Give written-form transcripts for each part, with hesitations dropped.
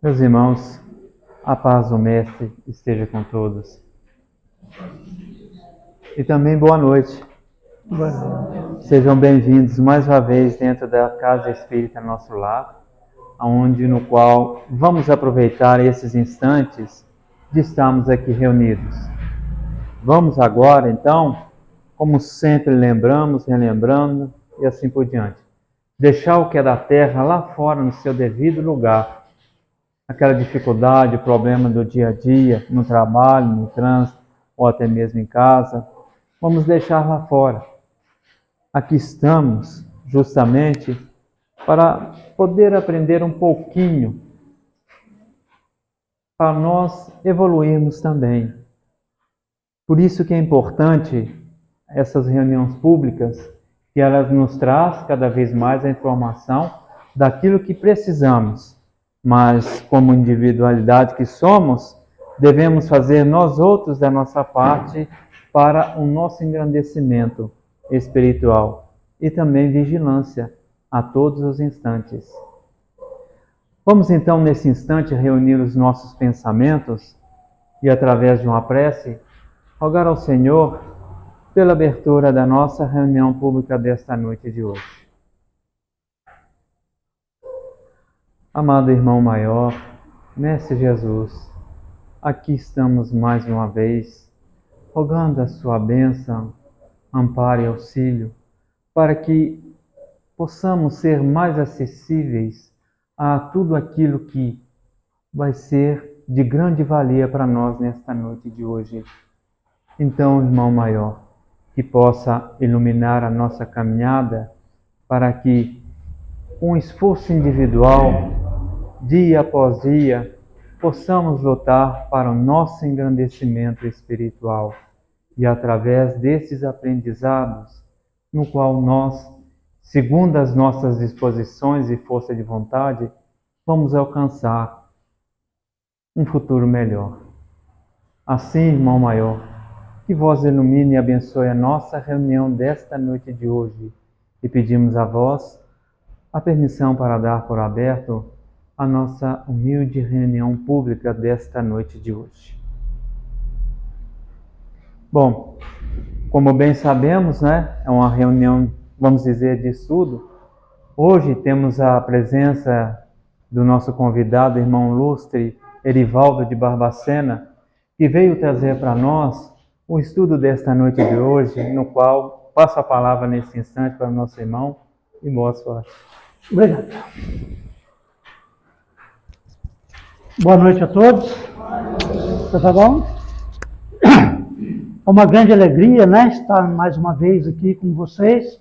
Meus irmãos, a paz do Mestre esteja com todos. E também boa noite. Sejam bem-vindos mais uma vez dentro da Casa Espírita Nosso Lar, no qual vamos aproveitar esses instantes de estarmos aqui reunidos. Vamos agora, então, como sempre lembramos, relembrando e assim por diante, deixar o que é da terra lá fora no seu devido lugar. Aquela dificuldade, o problema do dia a dia, no trabalho, no trânsito, ou até mesmo em casa, vamos deixar lá fora. Aqui estamos justamente para poder aprender um pouquinho, para nós evoluirmos também. Por isso que é importante essas reuniões públicas, que elas nos trazem cada vez mais a informação daquilo que precisamos. Mas, como individualidade que somos, devemos fazer nós outros da nossa parte para o nosso engrandecimento espiritual e também vigilância a todos os instantes. Vamos então, nesse instante, reunir os nossos pensamentos e, através de uma prece, rogar ao Senhor pela abertura da nossa reunião pública desta noite de hoje. Amado irmão maior, Mestre Jesus, aqui estamos mais uma vez, rogando a sua bênção, amparo e auxílio, para que possamos ser mais acessíveis a tudo aquilo que vai ser de grande valia para nós nesta noite de hoje. Então, irmão maior, que possa iluminar a nossa caminhada, para que, com um esforço individual, dia após dia, possamos lutar para o nosso engrandecimento espiritual e através desses aprendizados, no qual nós, segundo as nossas disposições e força de vontade, vamos alcançar um futuro melhor. Assim, irmão maior, que vós ilumine e abençoe a nossa reunião desta noite de hoje e pedimos a vós a permissão para dar por aberto a nossa humilde reunião pública desta noite de hoje. Bom, como bem sabemos, é uma reunião, vamos dizer, de estudo. Hoje temos a presença do nosso convidado, irmão ilustre Erivaldo de Barbacena, que veio trazer para nós o estudo desta noite de hoje, no qual passo a palavra nesse instante para o nosso irmão e boa sorte. Obrigado. Boa noite a todos. Tá bom? É uma grande alegria, estar mais uma vez aqui com vocês,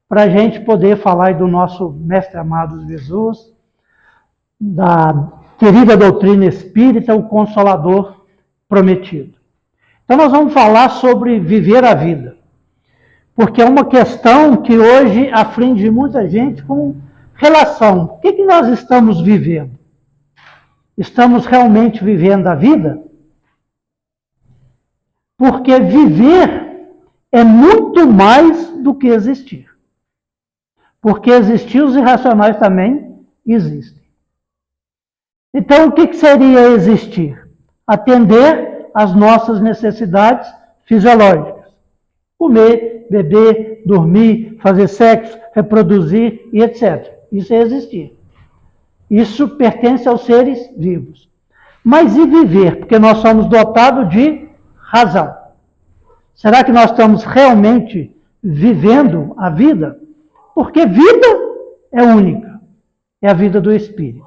para a gente poder falar do nosso Mestre amado Jesus, da querida doutrina espírita, o Consolador prometido. Então nós vamos falar sobre viver a vida, porque é uma questão que hoje aflige muita gente com relação. O que nós estamos vivendo? Estamos realmente vivendo a vida? Porque viver é muito mais do que existir. Porque existir, os irracionais também existem. Então, o que seria existir? Atender às nossas necessidades fisiológicas. Comer, beber, dormir, fazer sexo, reproduzir e etc. Isso é existir. Isso pertence aos seres vivos. Mas e viver? Porque nós somos dotados de razão. Será que nós estamos realmente vivendo a vida? Porque vida é única. É a vida do Espírito.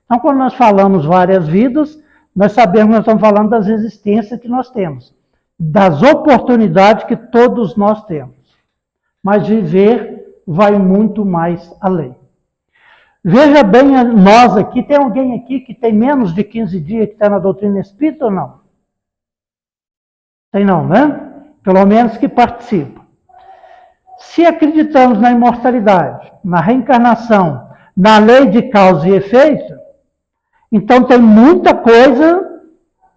Então, quando nós falamos várias vidas, nós sabemos que nós estamos falando das existências que nós temos. Das oportunidades que todos nós temos. Mas viver vai muito mais além. Veja bem nós aqui, tem alguém aqui que tem menos de 15 dias que está na doutrina espírita ou não? Tem não, né? Pelo menos que participa. Se acreditamos na imortalidade, na reencarnação, na lei de causa e efeito, então tem muita coisa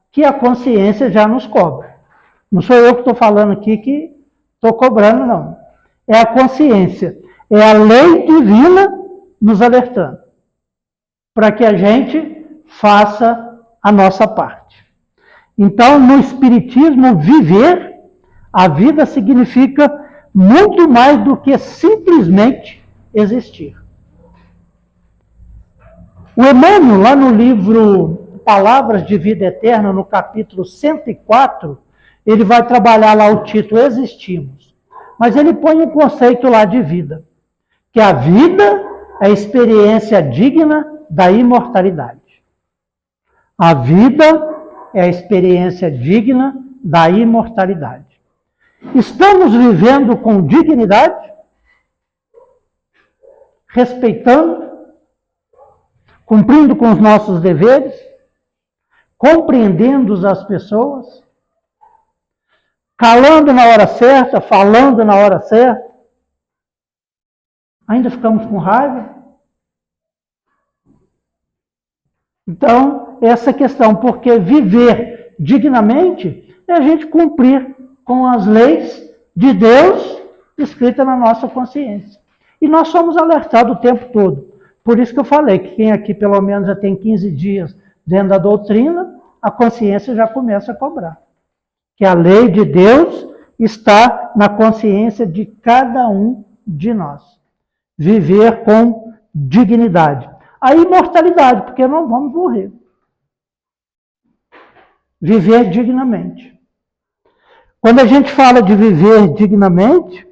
que a consciência já nos cobra. Não sou eu que estou falando aqui que estou cobrando, não. É a consciência, é a lei divina nos alertando, para que a gente faça a nossa parte. Então, no Espiritismo, viver a vida significa muito mais do que simplesmente existir. O Emmanuel, lá no livro Palavras de Vida Eterna, no capítulo 104, ele vai trabalhar lá o título Existimos. Mas ele põe um conceito lá de vida, que a vida é a experiência digna da imortalidade. A vida é a experiência digna da imortalidade. Estamos vivendo com dignidade? Respeitando? Cumprindo com os nossos deveres? Compreendendo as pessoas? Calando na hora certa? Falando na hora certa? Ainda ficamos com raiva? Então, essa questão, porque viver dignamente é a gente cumprir com as leis de Deus escritas na nossa consciência. E nós somos alertados o tempo todo. Por isso que eu falei que quem aqui pelo menos já tem 15 dias dentro da doutrina, a consciência já começa a cobrar. Que a lei de Deus está na consciência de cada um de nós. Viver com dignidade. A imortalidade, porque não vamos morrer. Viver dignamente. Quando a gente fala de viver dignamente,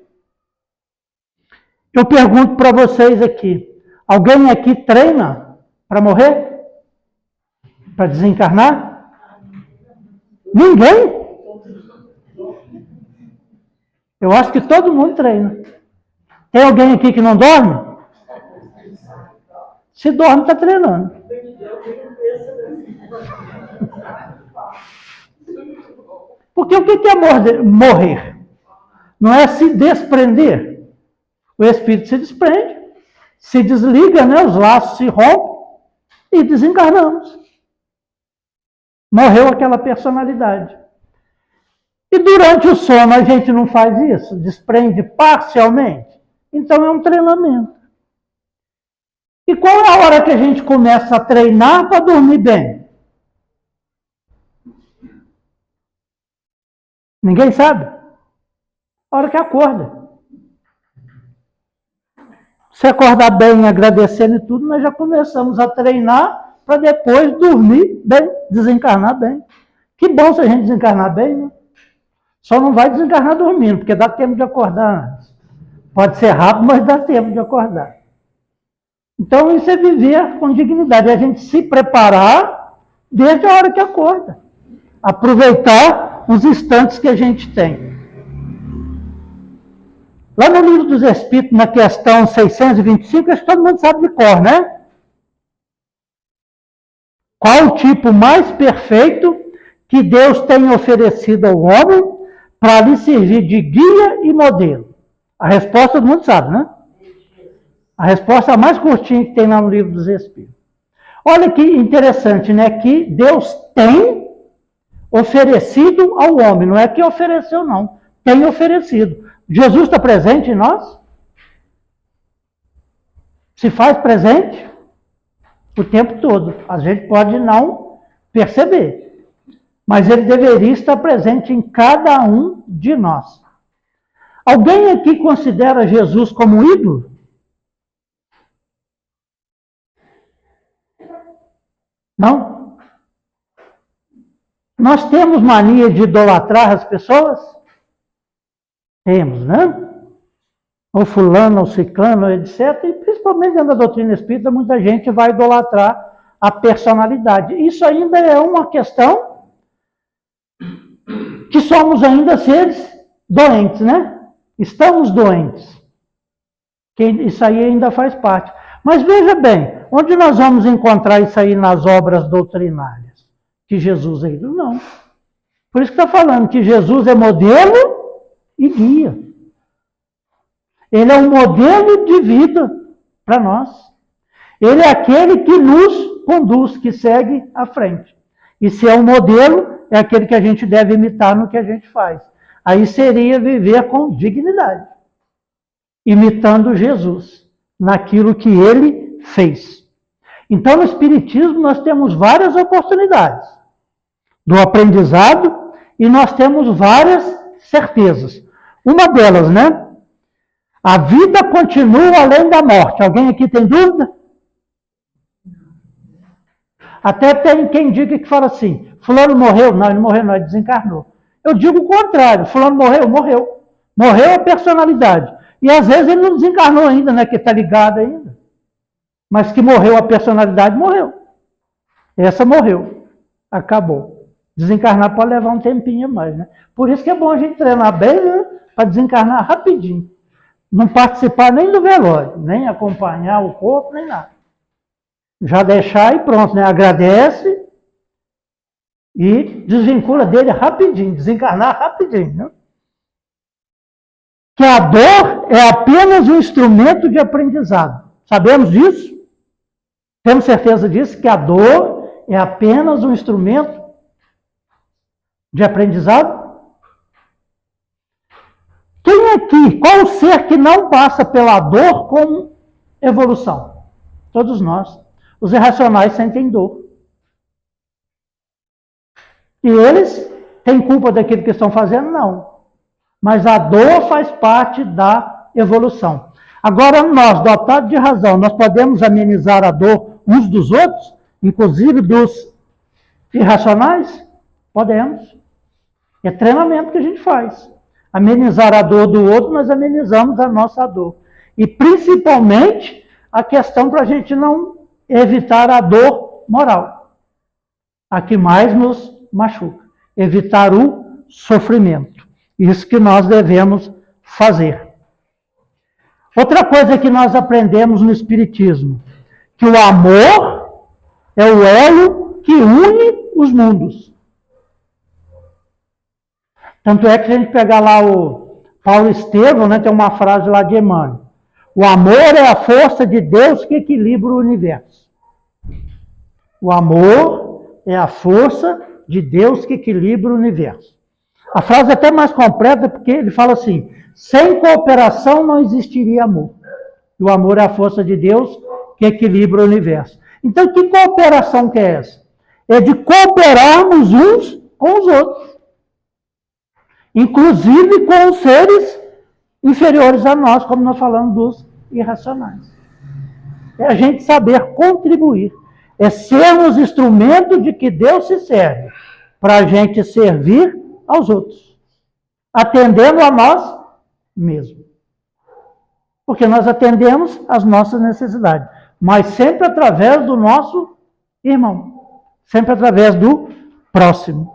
eu pergunto para vocês aqui, alguém aqui treina para morrer? Para desencarnar? Ninguém? Eu acho que todo mundo treina. Tem alguém aqui que não dorme? Se dorme, está treinando. Porque o que é morrer? Não é se desprender. O espírito se desprende, se desliga, né? Os laços se rompem e desencarnamos. Morreu aquela personalidade. E durante o sono a gente não faz isso? Desprende parcialmente? Então é um treinamento. E qual é a hora que a gente começa a treinar para dormir bem? Ninguém sabe? A hora que acorda. Se acordar bem, agradecendo e tudo, nós já começamos a treinar para depois dormir bem, desencarnar bem. Que bom se a gente desencarnar bem, né? Só não vai desencarnar dormindo, porque dá tempo de acordar antes. Pode ser rápido, mas dá tempo de acordar. Então, isso é viver com dignidade. É a gente se preparar desde a hora que acorda. Aproveitar os instantes que a gente tem. Lá no Livro dos Espíritos, na questão 625, acho que todo mundo sabe de cor, né? Qual o tipo mais perfeito que Deus tem oferecido ao homem para lhe servir de guia e modelo? A resposta todo mundo sabe, né? A resposta mais curtinha que tem lá no Livro dos Espíritos. Olha que interessante, né? Que Deus tem oferecido ao homem. Não é que ofereceu, não. Tem oferecido. Jesus está presente em nós? Se faz presente o tempo todo. A gente pode não perceber. Mas ele deveria estar presente em cada um de nós. Alguém aqui considera Jesus como ídolo? Não? Nós temos mania de idolatrar as pessoas? Temos, né? Ou fulano, ou ciclano, etc. E principalmente dentro da doutrina espírita, muita gente vai idolatrar a personalidade. Isso ainda é uma questão que somos ainda seres doentes, né? Estamos doentes. Isso aí ainda faz parte. Mas veja bem, onde nós vamos encontrar isso aí nas obras doutrinárias? Que Jesus é ídolo? Não. Por isso que está falando que Jesus é modelo e guia. Ele é um modelo de vida para nós. Ele é aquele que nos conduz, que segue à frente. E se é um modelo, é aquele que a gente deve imitar no que a gente faz. Aí seria viver com dignidade, imitando Jesus, naquilo que ele fez. Então, no Espiritismo, nós temos várias oportunidades do aprendizado e nós temos várias certezas. Uma delas, né? A vida continua além da morte. Alguém aqui tem dúvida? Até tem quem diga que fala assim, fulano morreu. Não, ele morreu não, ele desencarnou. Eu digo o contrário, fulano morreu, morreu. Morreu a personalidade. E às vezes ele não desencarnou ainda, né? Que está ligado ainda. Mas que morreu a personalidade, morreu. Essa morreu. Acabou. Desencarnar pode levar um tempinho a mais, né? Por isso que é bom a gente treinar bem, né? Para desencarnar rapidinho. Não participar nem do velório, nem acompanhar o corpo, nem nada. Já deixar e pronto, né? Agradece e desvincula dele rapidinho, desencarnar rapidinho, né? Que a dor é apenas um instrumento de aprendizado. Sabemos disso? Temos certeza disso? Que a dor é apenas um instrumento de aprendizado? Quem aqui, qual o ser que não passa pela dor como evolução? Todos nós. Os irracionais sentem dor. E eles têm culpa daquilo que estão fazendo? Não. Mas a dor faz parte da evolução. Agora, nós, dotados de razão, nós podemos amenizar a dor uns dos outros, inclusive dos irracionais? Podemos. É treinamento que a gente faz. Amenizar a dor do outro, nós amenizamos a nossa dor. E principalmente a questão para a gente não evitar a dor moral. A que mais nos machuca. Evitar o sofrimento. Isso que nós devemos fazer. Outra coisa que nós aprendemos no Espiritismo, que o amor é o elo que une os mundos. Tanto é que se a gente pegar lá o Paulo Estevão, né, tem uma frase lá de Emmanuel. O amor é a força de Deus que equilibra o universo. O amor é a força de Deus que equilibra o universo. A frase é até mais completa porque ele fala assim, sem cooperação não existiria amor. E o amor é a força de Deus que equilibra o universo. Então, que cooperação que é essa? É de cooperarmos uns com os outros. Inclusive com os seres inferiores a nós, como nós falamos dos irracionais. É a gente saber contribuir. É sermos instrumentos de que Deus se serve para a gente servir aos outros, atendendo a nós mesmos. Porque nós atendemos as nossas necessidades, mas sempre através do nosso irmão, sempre através do próximo.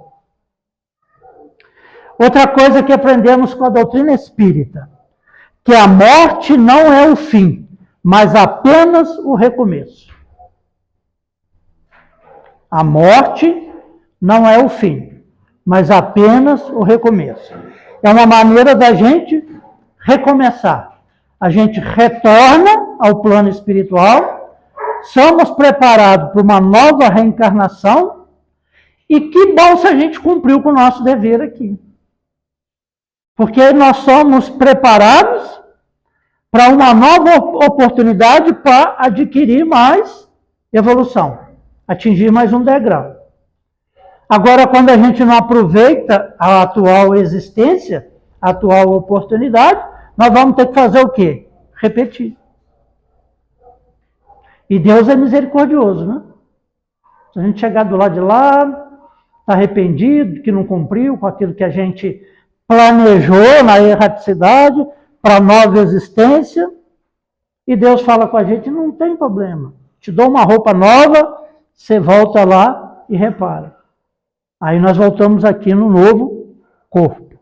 Outra coisa que aprendemos com a doutrina espírita, que a morte não é o fim, mas apenas o recomeço. A morte não é o fim, mas apenas o recomeço. É uma maneira da gente recomeçar. A gente retorna ao plano espiritual, somos preparados para uma nova reencarnação, e que bom se a gente cumpriu com o nosso dever aqui. Porque nós somos preparados para uma nova oportunidade para adquirir mais evolução, atingir mais um degrau. Agora, quando a gente não aproveita a atual existência, a atual oportunidade, nós vamos ter que fazer o quê? Repetir. E Deus é misericordioso, né? Se a gente chegar do lado de lá, está arrependido, que não cumpriu com aquilo que a gente planejou na erraticidade, para a nova existência, e Deus fala com a gente, não tem problema, te dou uma roupa nova, você volta lá e repara. Aí nós voltamos aqui no novo corpo.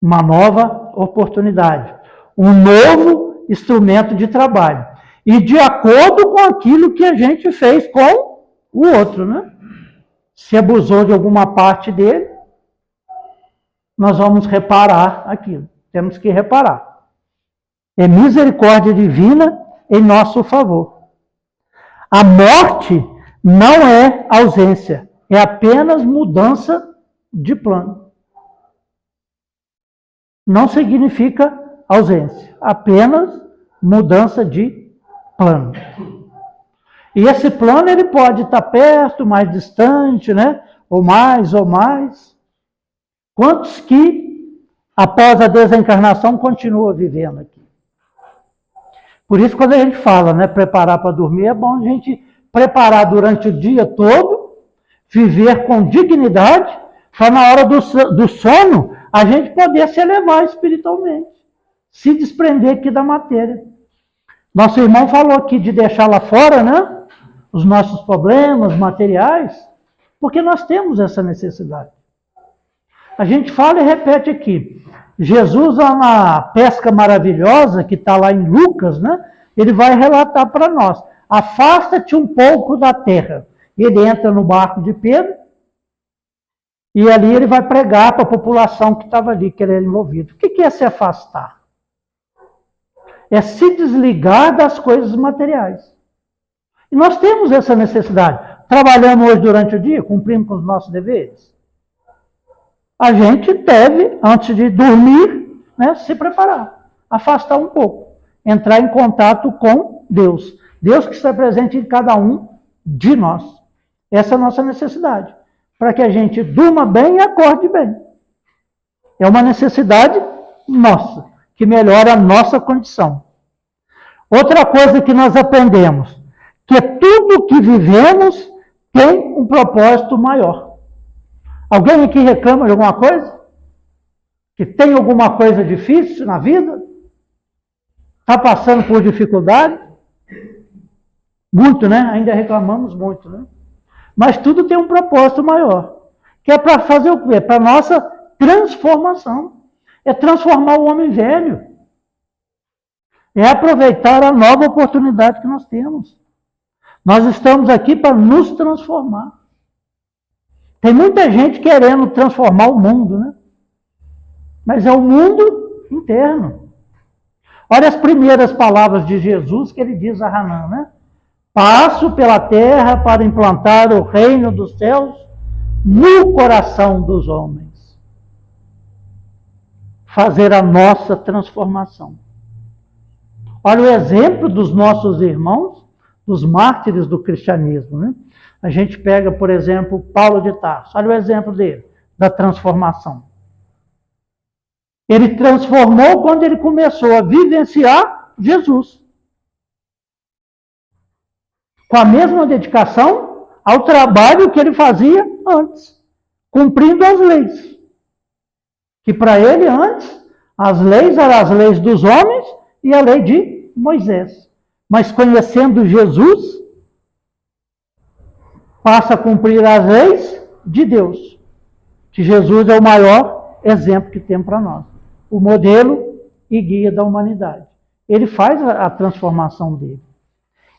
Uma nova oportunidade, um novo instrumento de trabalho, e de acordo com aquilo que a gente fez com o outro, né? Se abusou de alguma parte dele, nós vamos reparar aquilo. Temos que reparar. É misericórdia divina em nosso favor. A morte não é ausência, é apenas mudança de plano. Não significa ausência, apenas mudança de plano. E esse plano ele pode estar perto, mais distante, né? Ou mais, ou mais. Quantos que, após a desencarnação, continuam vivendo aqui? Por isso, quando a gente fala, né, preparar para dormir, é bom a gente preparar durante o dia todo, viver com dignidade, para na hora do sono, a gente poder se elevar espiritualmente, se desprender aqui da matéria. Nosso irmão falou aqui de deixar lá fora, né, os nossos problemas materiais, porque nós temos essa necessidade. A gente fala e repete aqui. Jesus, lá na pesca maravilhosa, que está lá em Lucas, né? Ele vai relatar para nós. Afasta-te um pouco da terra. Ele entra no barco de Pedro e ali ele vai pregar para a população que estava ali, que ele era envolvido. O que é se afastar? É se desligar das coisas materiais. E nós temos essa necessidade. Trabalhamos hoje durante o dia, cumprimos com os nossos deveres. A gente deve, antes de dormir, né, se preparar, afastar um pouco, entrar em contato com Deus. Deus que está presente em cada um de nós. Essa é a nossa necessidade, para que a gente durma bem e acorde bem. É uma necessidade nossa, que melhora a nossa condição. Outra coisa que nós aprendemos, que tudo que vivemos tem um propósito maior. Alguém aqui reclama de alguma coisa? Que tem alguma coisa difícil na vida? Está passando por dificuldade? Muito, né? Ainda reclamamos muito, né? Mas tudo tem um propósito maior. Que é para fazer o quê? Para a nossa transformação. É transformar o homem velho. É aproveitar a nova oportunidade que nós temos. Nós estamos aqui para nos transformar. Tem muita gente querendo transformar o mundo, né? Mas é o mundo interno. Olha as primeiras palavras de Jesus que ele diz a Hanan, né? Passo pela terra para implantar o reino dos céus no coração dos homens. Fazer a nossa transformação. Olha o exemplo dos nossos irmãos, dos mártires do cristianismo, né? A gente pega, por exemplo, Paulo de Tarso. Olha o exemplo dele, da transformação. Ele transformou quando ele começou a vivenciar Jesus. Com a mesma dedicação ao trabalho que ele fazia antes, cumprindo as leis. Que para ele antes, as leis eram as leis dos homens e a lei de Moisés. Mas conhecendo Jesus, passa a cumprir as leis de Deus. Que Jesus é o maior exemplo que tem para nós. O modelo e guia da humanidade. Ele faz a transformação dele.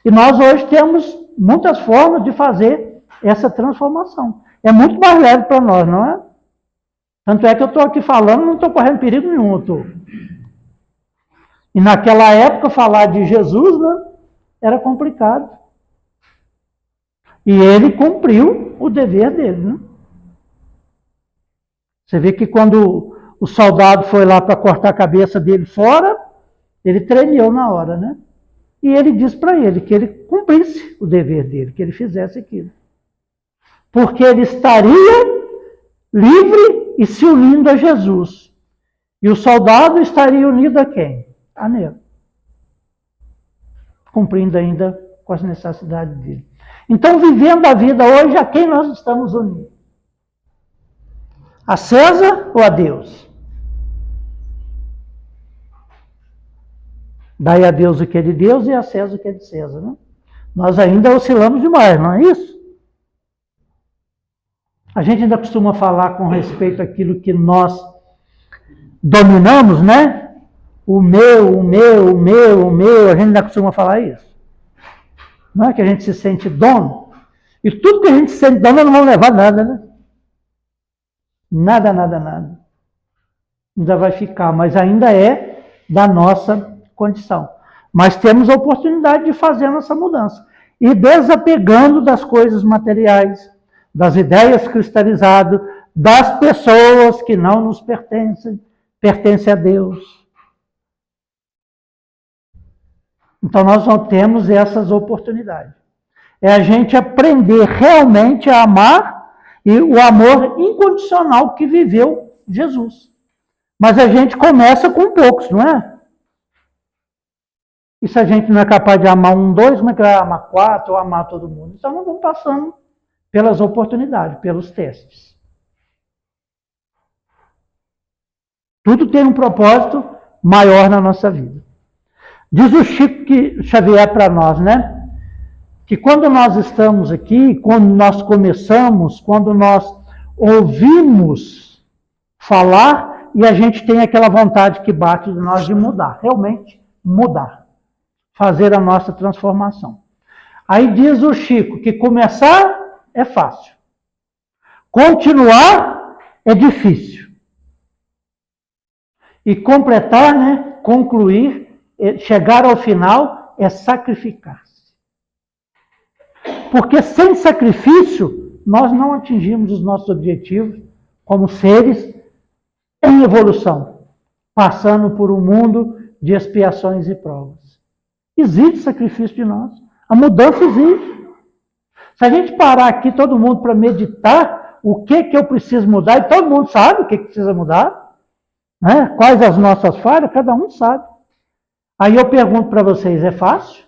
E nós hoje temos muitas formas de fazer essa transformação. É muito mais leve para nós, não é? Tanto é que eu estou aqui falando, não estou correndo perigo nenhum. E naquela época, falar de Jesus, né, era complicado. E ele cumpriu o dever dele, né? Você vê que quando o soldado foi lá para cortar a cabeça dele fora, ele tremeu na hora, né? E ele disse para ele que ele cumprisse o dever dele, que ele fizesse aquilo. Porque ele estaria livre e se unindo a Jesus. E o soldado estaria unido a quem? A nele. Cumprindo ainda com as necessidades dele. Então, vivendo a vida hoje, a quem nós estamos unindo? A César ou a Deus? Dai a Deus o que é de Deus e a César o que é de César, né? Nós ainda oscilamos demais, não é isso? A gente ainda costuma falar com respeito àquilo que nós dominamos, né? O meu, o meu, o meu, o meu, a gente ainda costuma falar isso. Não é que a gente se sente dono? E tudo que a gente se sente dono, não vamos levar nada, né? Nada, nada, nada. Ainda vai ficar, mas ainda é da nossa condição. Mas temos a oportunidade de fazer essa mudança. E desapegando das coisas materiais, das ideias cristalizadas, das pessoas que não nos pertencem, pertencem a Deus. Então nós não temos essas oportunidades. É a gente aprender realmente a amar e o amor incondicional que viveu Jesus. Mas a gente começa com poucos, não é? E se a gente não é capaz de amar um, dois, como é que vai amar quatro, ou amar todo mundo? Então nós vamos passando pelas oportunidades, pelos testes. Tudo tem um propósito maior na nossa vida. Diz o Chico Xavier para nós, né? Que quando nós estamos aqui, quando nós começamos, quando nós ouvimos falar e a gente tem aquela vontade que bate de nós de mudar, realmente mudar, fazer a nossa transformação. Aí diz o Chico que começar é fácil, continuar é difícil e completar, né, concluir, chegar ao final é sacrificar-se. Porque sem sacrifício, nós não atingimos os nossos objetivos como seres em evolução, passando por um mundo de expiações e provas. Exige sacrifício de nós. A mudança exige. Se a gente parar aqui, todo mundo, para meditar o que eu preciso mudar, e todo mundo sabe o que precisa mudar, né? Quais as nossas falhas, cada um sabe. Aí eu pergunto para vocês, é fácil?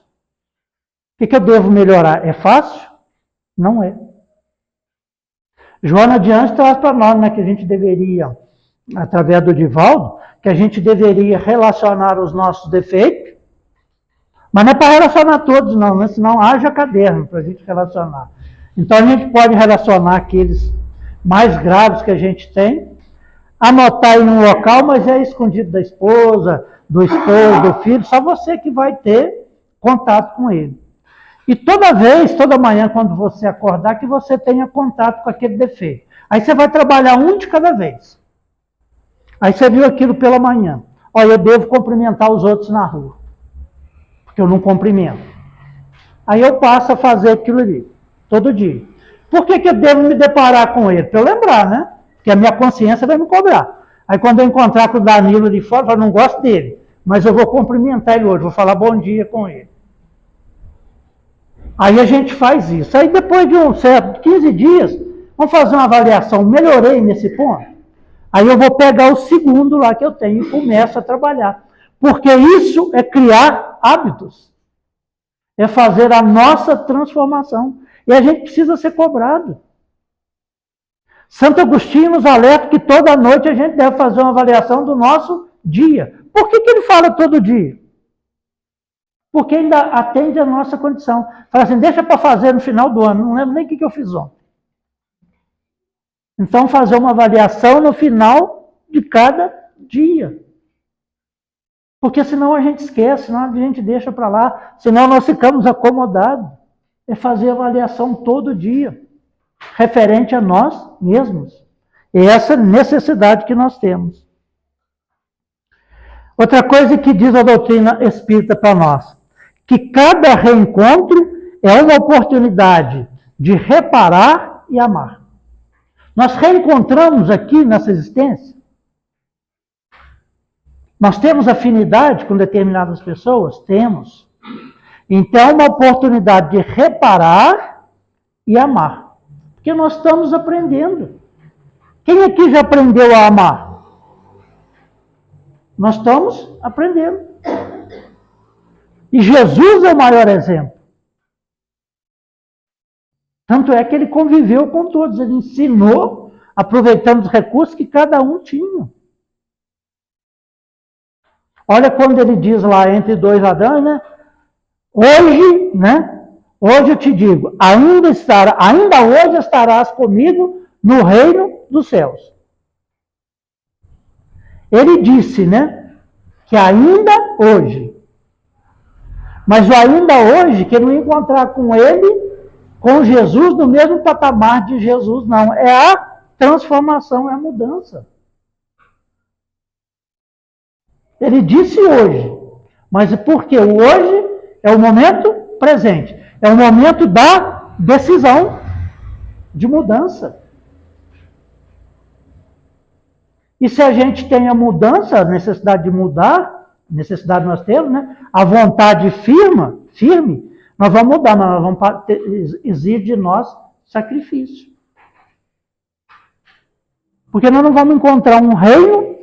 O que eu devo melhorar? É fácil? Não é. Joana de Anjos traz para nós, né, que a gente deveria, através do Divaldo, que a gente deveria relacionar os nossos defeitos, mas não é para relacionar todos, não, né? Senão haja caderno para a gente relacionar. Então a gente pode relacionar aqueles mais graves que a gente tem, anotar em um local, mas é escondido da esposa, do esposo, do filho, só você que vai ter contato com ele. E toda vez, toda manhã, quando você acordar, que você tenha contato com aquele defeito. Aí você vai trabalhar um de cada vez. Aí você viu aquilo pela manhã. Olha, eu devo cumprimentar os outros na rua, porque eu não cumprimento. Aí eu passo a fazer aquilo ali, todo dia. Por que eu devo me deparar com ele? Para eu lembrar, né? Porque a minha consciência vai me cobrar. Aí quando eu encontrar com o Danilo de fora, eu falo, não gosto dele, mas eu vou cumprimentar ele hoje, vou falar bom dia com ele. Aí a gente faz isso. Aí depois de um certo 15 dias, vamos fazer uma avaliação. Melhorei nesse ponto? Aí eu vou pegar o segundo lá que eu tenho e começo a trabalhar. Porque isso é criar hábitos. É fazer a nossa transformação. E a gente precisa ser cobrado. Santo Agostinho nos alerta que toda noite a gente deve fazer uma avaliação do nosso dia. Por que ele fala todo dia? Porque ainda atende a nossa condição. Fala assim, deixa para fazer no final do ano, não lembro nem o que eu fiz ontem. Então, fazer uma avaliação no final de cada dia. Porque senão a gente esquece, senão a gente deixa para lá, senão nós ficamos acomodados. É fazer avaliação todo dia, referente a nós mesmos. E essa necessidade que nós temos. Outra coisa que diz a doutrina espírita para nós, que cada reencontro é uma oportunidade de reparar e amar. Nós reencontramos aqui nessa existência. Nós temos afinidade com determinadas pessoas? Temos. Então, é uma oportunidade de reparar e amar. Porque nós estamos aprendendo. Quem aqui já aprendeu a amar? Nós estamos aprendendo. E Jesus é o maior exemplo. Tanto é que ele conviveu com todos, ele ensinou, aproveitando os recursos que cada um tinha. Olha quando ele diz lá, entre dois ladrões, né? Hoje, né? Hoje eu te digo, ainda hoje estarás comigo no reino dos céus. Ele disse, né? Que ainda hoje. Mas o ainda hoje, que não encontrar com ele, com Jesus, no mesmo patamar de Jesus, não. É a transformação, é a mudança. Ele disse hoje, mas porque o hoje é o momento presente, é o momento da decisão de mudança. E se a gente tem a mudança, a necessidade de mudar, necessidade nós temos, né? A vontade firme, Nós vamos mudar, mas nós vamos exigir de nós sacrifício. Porque nós não vamos encontrar um reino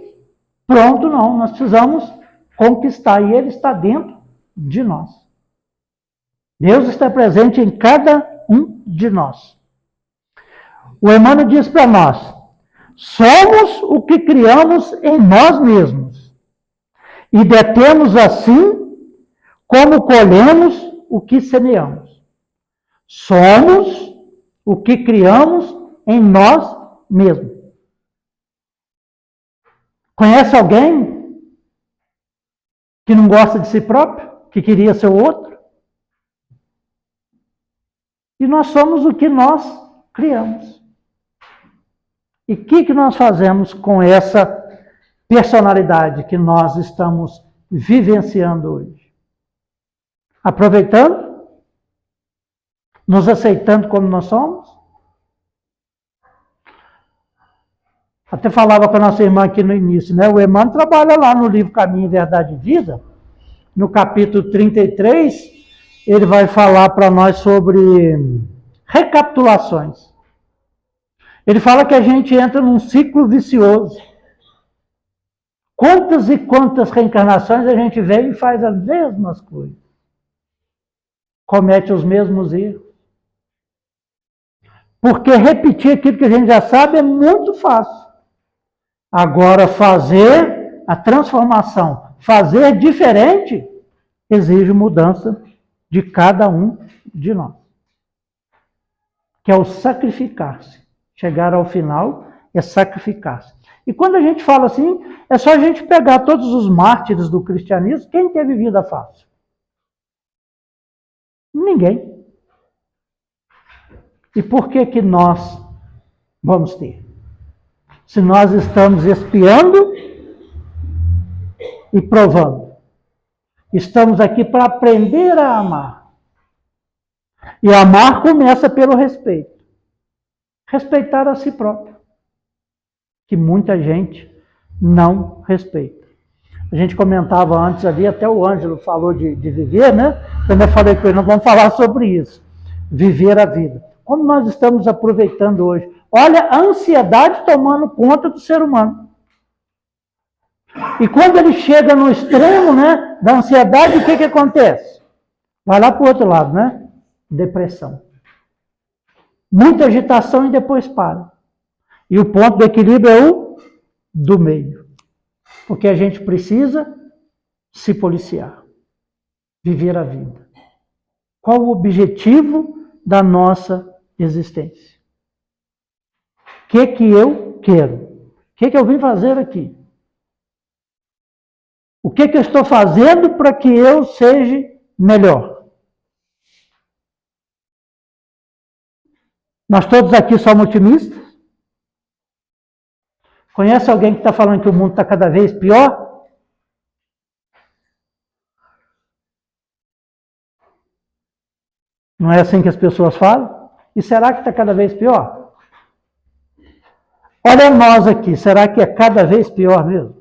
pronto, não. Nós precisamos conquistar, e ele está dentro de nós. Deus está presente em cada um de nós. O Emmanuel diz para nós: somos o que criamos em nós mesmos, e detemos assim como colhemos o que semeamos. Somos o que criamos em nós mesmos. Conhece alguém que não gosta de si próprio, que queria ser o outro? E nós somos o que nós criamos. E o que nós fazemos com essa personalidade que nós estamos vivenciando hoje? Aproveitando? Nos aceitando como nós somos? Até falava com a nossa irmã aqui no início, né? O Emmanuel trabalha lá no livro Caminho, Verdade e Vida, no capítulo 33, ele vai falar para nós sobre recapitulações. Ele fala que a gente entra num ciclo vicioso. Quantas e quantas reencarnações a gente vem e faz as mesmas coisas. Comete os mesmos erros. Porque repetir aquilo que a gente já sabe é muito fácil. Agora, fazer a transformação, fazer diferente, exige mudança de cada um de nós. Que é o sacrificar-se. Chegar ao final é sacrificar-se. E quando a gente fala assim, é só a gente pegar todos os mártires do cristianismo. Quem teve vida fácil? Ninguém. E por que nós vamos ter? Se nós estamos espiando e provando. Estamos aqui para aprender a amar. E amar começa pelo respeito. Respeitar a si próprio. Que muita gente não respeita. A gente comentava antes ali, até o Ângelo falou de viver, né? Também falei com ele, nós vamos falar sobre isso. Viver a vida. Como nós estamos aproveitando hoje. Olha a ansiedade tomando conta do ser humano. E quando ele chega no extremo, né, da ansiedade, o que acontece? Vai lá para o outro lado, né? Depressão. Muita agitação e depois para. E o ponto do equilíbrio é o do meio. Porque a gente precisa se policiar. Viver a vida. Qual o objetivo da nossa existência? O que eu quero? O que eu vim fazer aqui? O que eu estou fazendo para que eu seja melhor? Nós todos aqui somos otimistas? Conhece alguém que está falando que o mundo está cada vez pior? Não é assim que as pessoas falam? E será que está cada vez pior? Olha nós aqui, será que é cada vez pior mesmo?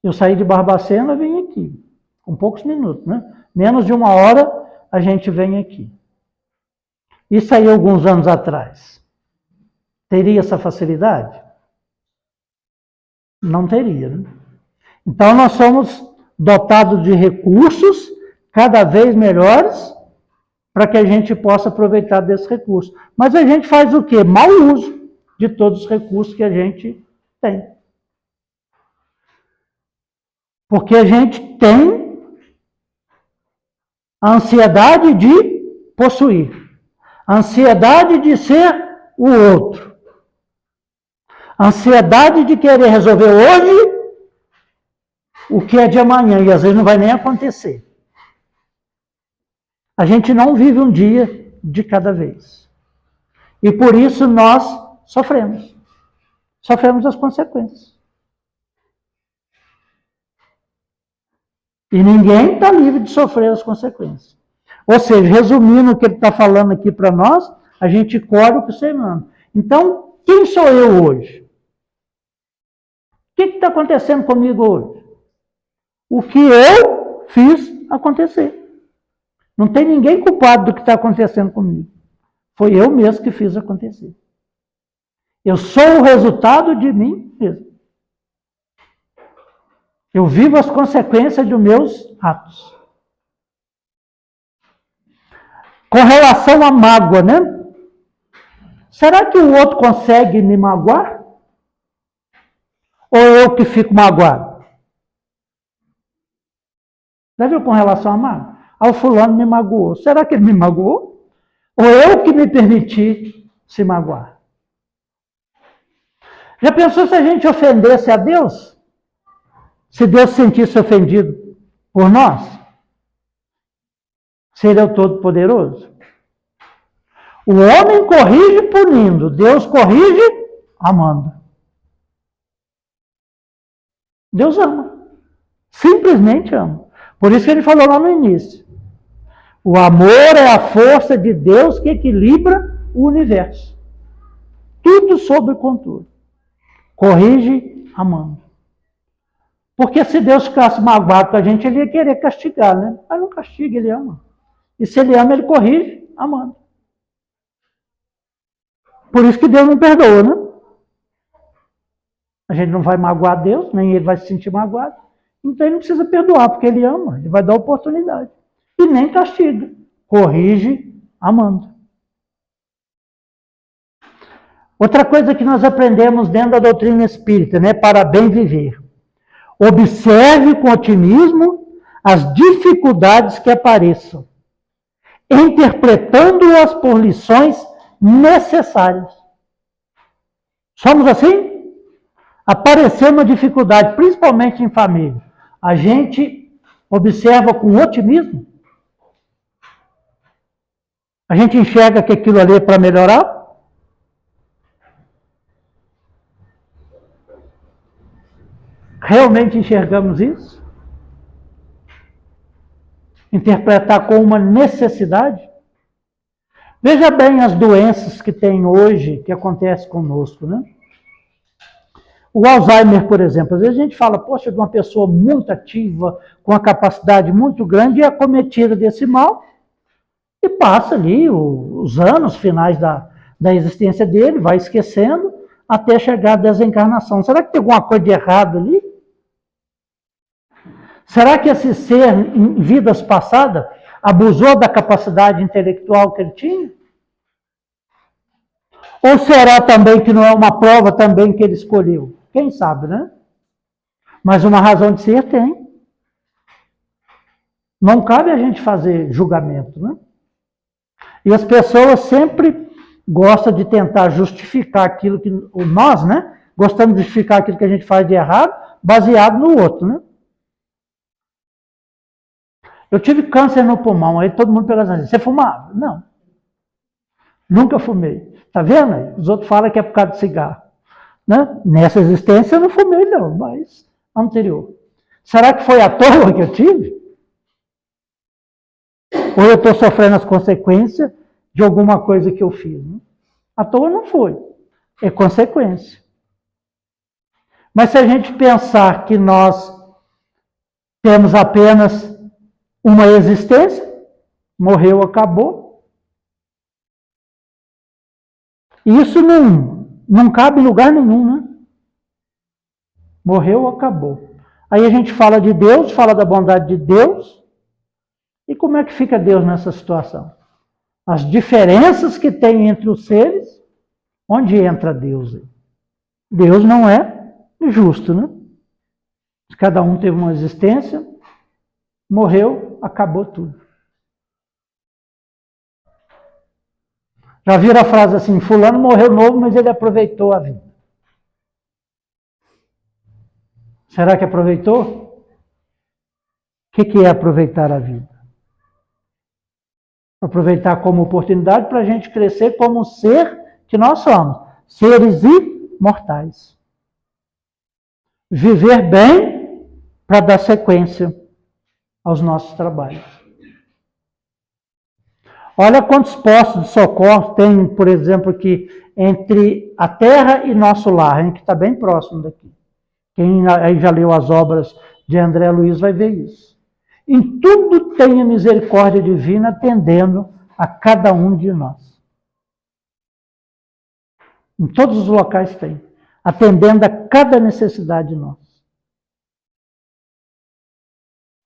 Eu saí de Barbacena e vim aqui, com poucos minutos, né? Menos de 1 hora a gente vem aqui. Isso aí alguns anos atrás. Teria essa facilidade? Não teria, né? Então nós somos dotados de recursos cada vez melhores para que a gente possa aproveitar desses recursos. Mas a gente faz o quê? Mau uso de todos os recursos que a gente tem. Porque a gente tem a ansiedade de possuir, a ansiedade de ser o outro, a ansiedade de querer resolver hoje o que é de amanhã, e às vezes não vai nem acontecer. A gente não vive um dia de cada vez. E por isso nós sofremos. Sofremos as consequências. E ninguém está livre de sofrer as consequências. Ou seja, resumindo o que ele está falando aqui para nós, a gente colhe o que você manda. Então, quem sou eu hoje? O que está acontecendo comigo hoje? O que eu fiz acontecer. Não tem ninguém culpado do que está acontecendo comigo. Foi eu mesmo que fiz acontecer. Eu sou o resultado de mim mesmo. Eu vivo as consequências dos meus atos. Com relação à mágoa, né? Será que o outro consegue me magoar? Ou eu que fico magoado? Já viu com relação à mágoa? O fulano me magoou. Será que ele me magoou? Ou eu que me permiti se magoar? Já pensou se a gente ofendesse a Deus? Se Deus se sentisse ofendido por nós? Se Ele é o Todo-Poderoso? O homem corrige punindo, Deus corrige amando. Deus ama. Simplesmente ama. Por isso que ele falou lá no início. O amor é a força de Deus que equilibra o universo. Tudo sob controle. Corrige amando. Porque se Deus ficasse magoado com a gente, ele ia querer castigar, né? Mas não castiga, ele ama. E se ele ama, ele corrige amando. Por isso que Deus não perdoa, né? A gente não vai magoar Deus, nem ele vai se sentir magoado. Então ele não precisa perdoar, porque ele ama, ele vai dar oportunidade. E nem castiga, corrige amando. Outra coisa que nós aprendemos dentro da doutrina espírita, né, para bem viver. Observe com otimismo as dificuldades que apareçam, interpretando-as por lições necessárias. Somos assim? Aparecer uma dificuldade, principalmente em família, a gente observa com otimismo? A gente enxerga que aquilo ali é para melhorar? Realmente enxergamos isso? Interpretar como uma necessidade? Veja bem as doenças que tem hoje, que acontecem conosco, né? O Alzheimer, por exemplo, às vezes a gente fala, poxa, de uma pessoa muito ativa, com uma capacidade muito grande, é acometida desse mal, e passa ali os anos finais da existência dele, vai esquecendo, até chegar à desencarnação. Será que tem alguma coisa de errado ali? Será que esse ser, em vidas passadas, abusou da capacidade intelectual que ele tinha? Ou será também que não é uma prova também que ele escolheu? Quem sabe, né? Mas uma razão de ser tem. Não cabe a gente fazer julgamento, né? E as pessoas sempre gostam de tentar justificar aquilo que... Nós, né? Gostamos de justificar aquilo que a gente faz de errado, baseado no outro, né? Eu tive câncer no pulmão, aí todo mundo pergunta assim, você fumava? Não. Nunca fumei. Tá vendo? Os outros falam que é por causa de cigarro. Né? Nessa existência eu não fumei não, mas anterior. Será que foi à toa que eu tive? Ou eu estou sofrendo as consequências de alguma coisa que eu fiz? Né? À toa não foi. É consequência. Mas se a gente pensar que nós temos apenas uma existência, morreu, acabou. Isso não cabe em lugar nenhum, né? Morreu, acabou. Aí a gente fala de Deus, fala da bondade de Deus. E como é que fica Deus nessa situação? As diferenças que tem entre os seres, onde entra Deus? Deus não é justo, né? Cada um teve uma existência, morreu, acabou tudo. Já viram a frase assim, fulano morreu novo, mas ele aproveitou a vida. Será que aproveitou? O que é aproveitar a vida? Aproveitar como oportunidade para a gente crescer como ser que nós somos. Seres imortais. Viver bem para dar sequência aos nossos trabalhos. Olha quantos postos de socorro tem, por exemplo, aqui entre a Terra e nosso lar, a gente está bem próximo daqui. Quem aí já leu as obras de André Luiz vai ver isso. Em tudo tem a misericórdia divina atendendo a cada um de nós. Em todos os locais tem, atendendo a cada necessidade de nós.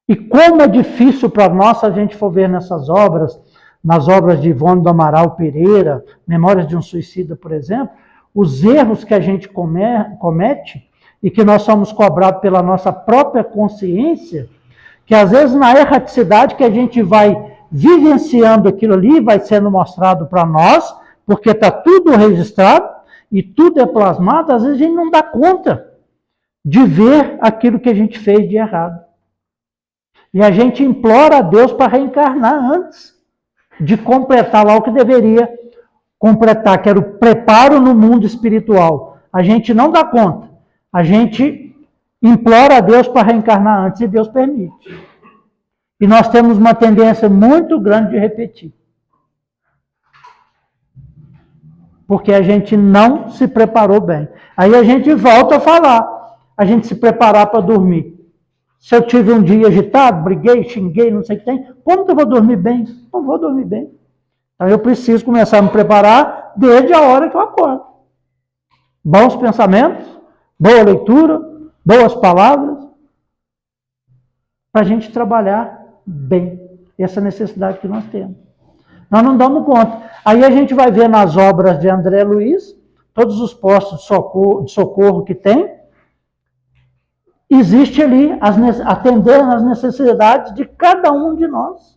E como é difícil para nós, se a gente for ver nessas obras, nas obras de Ivone do Amaral Pereira, Memórias de um Suicida, por exemplo, os erros que a gente comete e que nós somos cobrados pela nossa própria consciência, que às vezes na erraticidade que a gente vai vivenciando aquilo ali, vai sendo mostrado para nós, porque está tudo registrado e tudo é plasmado, às vezes a gente não dá conta de ver aquilo que a gente fez de errado. E a gente implora a Deus para reencarnar antes de completar lá o que deveria completar, que era o preparo no mundo espiritual. A gente não dá conta. A gente implora a Deus para reencarnar antes e Deus permite. E nós temos uma tendência muito grande de repetir. Porque a gente não se preparou bem. Aí a gente volta a falar. A gente se preparar para dormir. Se eu tive um dia agitado, briguei, xinguei, não sei o que tem, como que eu vou dormir bem? Não vou dormir bem. Então eu preciso começar a me preparar desde a hora que eu acordo. Bons pensamentos, boa leitura, boas palavras, para a gente trabalhar bem essa necessidade que nós temos. Nós não damos conta. Aí a gente vai ver nas obras de André Luiz, todos os postos de socorro que tem, existe ali atender às necessidades de cada um de nós.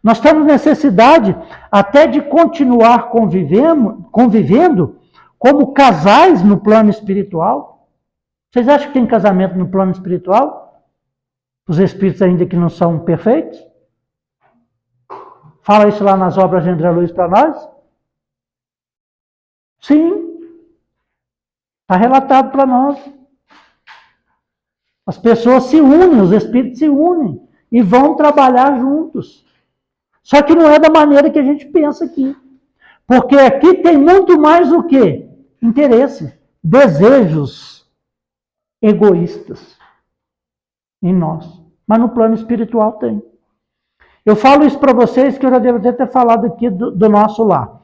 Nós temos necessidade até de continuar convivendo como casais no plano espiritual. Vocês acham que tem casamento no plano espiritual? Os espíritos ainda que não são perfeitos? Fala isso lá nas obras de André Luiz para nós? Sim. Está relatado para nós. As pessoas se unem, os espíritos se unem e vão trabalhar juntos. Só que não é da maneira que a gente pensa aqui. Porque aqui tem muito mais o quê? Interesse, desejos egoístas em nós. Mas no plano espiritual tem. Eu falo isso para vocês que eu já devo ter falado aqui do nosso lar.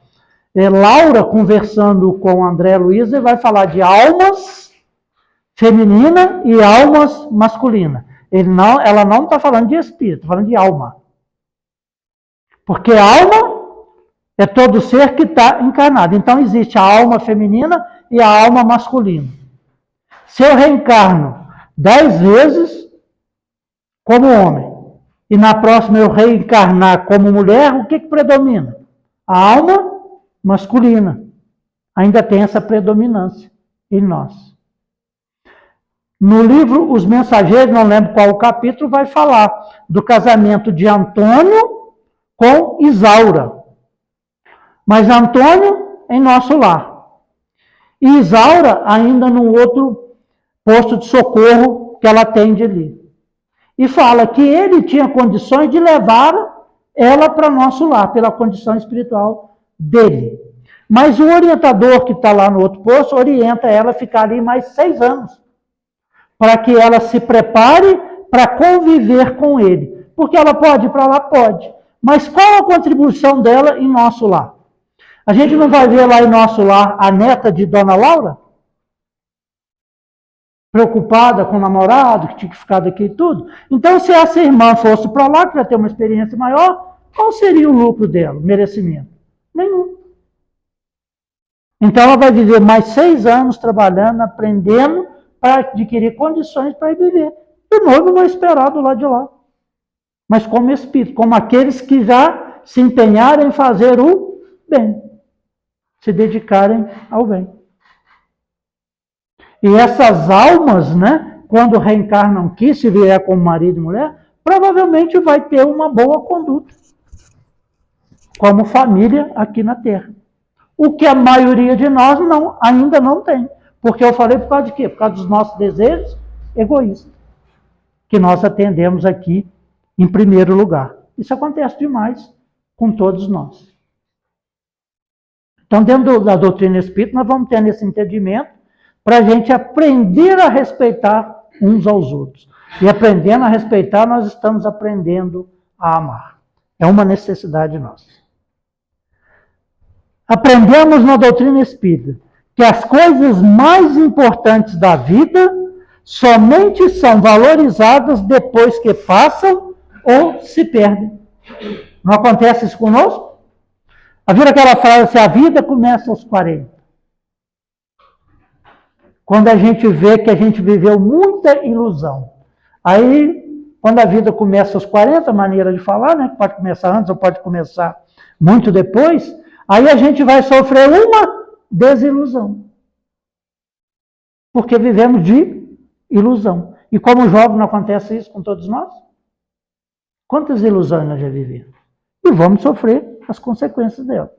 Laura, conversando com André Luiz, vai falar de almas feminina e almas masculina. Ela não está falando de espírito, está falando de alma. Porque alma é todo ser que está encarnado. Então existe a alma feminina e a alma masculina. Se eu reencarno 10 vezes como homem, e na próxima eu reencarnar como mulher, o que predomina? A alma masculina. Ainda tem essa predominância em nós. No livro Os Mensageiros, não lembro qual o capítulo, vai falar do casamento de Antônio com Isaura. Mas Antônio em nosso lar. E Isaura ainda no outro posto de socorro que ela atende ali. E fala que ele tinha condições de levar ela para nosso lar, pela condição espiritual dele. Mas o orientador que está lá no outro posto orienta ela a ficar ali mais 6 anos, para que ela se prepare para conviver com ele. Porque ela pode ir para lá? Pode. Mas qual a contribuição dela em nosso lar? A gente não vai ver lá em nosso lar a neta de Dona Laura? Preocupada com o namorado, que tinha que ficar daqui e tudo. Então, se essa irmã fosse para lá, para ter uma experiência maior, qual seria o lucro dela, o merecimento? Nenhum. Então, ela vai viver mais 6 anos trabalhando, aprendendo, para adquirir condições para ir viver. O noivo vai esperar do lado de lá. Mas como espírito, como aqueles que já se empenharam em fazer o bem, se dedicarem ao bem. E essas almas, né, quando reencarnam aqui, se vier como marido e mulher, provavelmente vai ter uma boa conduta, como família aqui na Terra. O que a maioria de nós ainda não tem. Porque eu falei por causa de quê? Por causa dos nossos desejos egoístas, que nós atendemos aqui em primeiro lugar. Isso acontece demais com todos nós. Então, dentro da doutrina espírita, nós vamos ter esse entendimento para a gente aprender a respeitar uns aos outros. E aprendendo a respeitar, nós estamos aprendendo a amar. É uma necessidade nossa. Aprendemos na doutrina espírita que as coisas mais importantes da vida somente são valorizadas depois que passam ou se perdem. Não acontece isso conosco? Havia aquela frase assim, a vida começa aos 40. Quando a gente vê que a gente viveu muita ilusão. Aí, quando a vida começa aos 40, maneira de falar, né? Pode começar antes ou pode começar muito depois, aí a gente vai sofrer uma desilusão. Porque vivemos de ilusão. E como jovem não acontece isso com todos nós? Quantas ilusões nós já vivemos? E vamos sofrer as consequências dela.